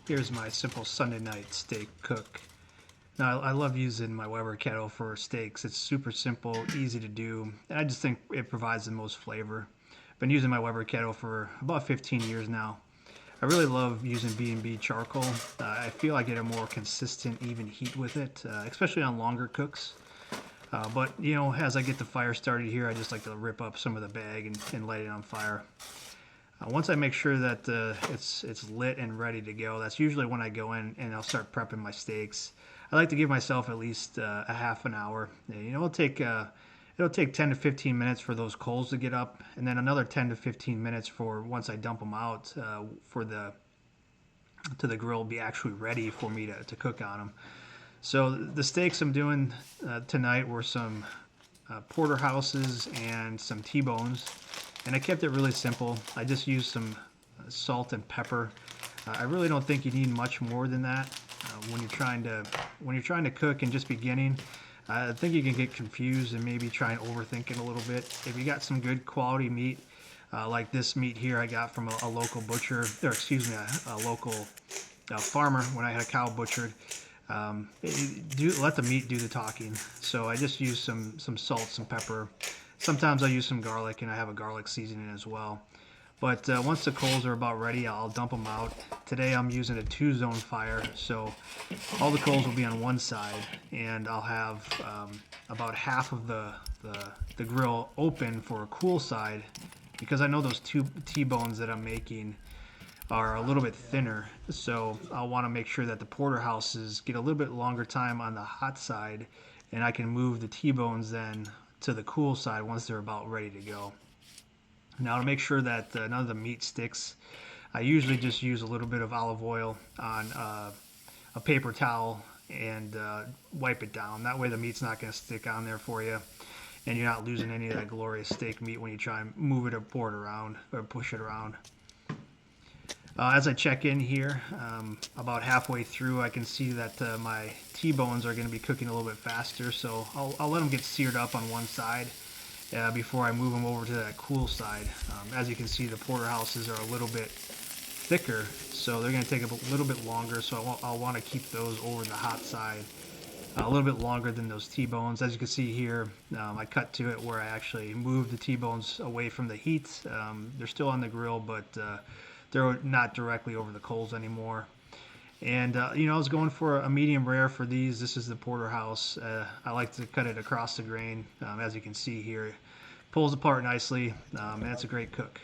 Here's my simple Sunday night steak cook. Now, I love using my Weber kettle for steaks. It's super simple, easy to do, and I just think it provides the most flavor. I've been using my Weber kettle for about 15 years now. I really love using B&B charcoal. I feel I get a more consistent, even heat with it, especially on longer cooks. But you know, as I get the fire started here, I just like to rip up some of the bag and light it on fire. Once I make sure that it's lit and ready to go, that's usually when I go in and I'll start prepping my steaks. I like to give myself at least a half an hour. You know, it'll take 10 to 15 minutes for those coals to get up, and then another 10 to 15 minutes for once I dump them out for the grill be actually ready for me to cook on them. So the steaks I'm doing tonight were some porterhouses and some T-bones, and I kept it really simple. I just used some salt and pepper. I really don't think you need much more than that when you're trying to cook and just beginning. I think you can get confused and maybe try and overthink it a little bit. If you got some good quality meat, like this meat here I got from a local butcher, or excuse me, a local farmer when I had a cow butchered. Let the meat do the talking. So I just use some salt, some pepper. Sometimes I use some garlic, and I have a garlic seasoning as well. But once the coals are about ready, I'll dump them out. Today I'm using a 2-zone fire, so all the coals will be on one side, and I'll have about half of the grill open for a cool side, because I know those two T-bones that I'm making are a little bit thinner, so I'll want to make sure that the porterhouses get a little bit longer time on the hot side, and I can move the T-bones then to the cool side once they're about ready to go. Now, to make sure that none of the meat sticks, I usually just use a little bit of olive oil on a paper towel and wipe it down. That way the meat's not going to stick on there for you, and you're not losing any of that glorious steak meat when you try and move it or pour it around or push it around. As I check in here, about halfway through, I can see that my T-bones are going to be cooking a little bit faster, so I'll let them get seared up on one side before I move them over to that cool side. As you can see, the porterhouses are a little bit thicker, so they're going to take a little bit longer, so I'll want to keep those over the hot side a little bit longer than those T-bones. As you can see here, I cut to it where I actually moved the T-bones away from the heat. They're still on the grill, but they're not directly over the coals anymore. And you know, I was going for a medium rare for these. This is the porterhouse. I like to cut it across the grain. As you can see here, it pulls apart nicely, and it's a great cook.